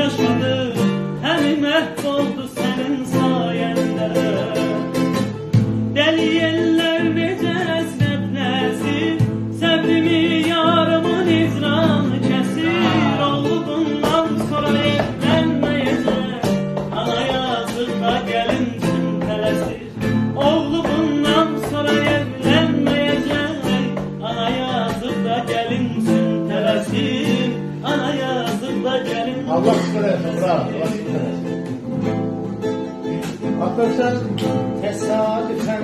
yaşadı, hem mahvoldu senin sayende. Deli eller veces nefnesi, sabrimi yarımın izranı kesir. Oğlu bundan sonra evlenmeyecek, ana yazıkta gelinsin telesir. Oğlu bundan sonra evlenmeyecek, ana yazıkta gelinsin telesir. Ana yazıkta gelinsin. Allah şükür etsin, bravo, Allah şükür etsin. Hakikaten tesadüfen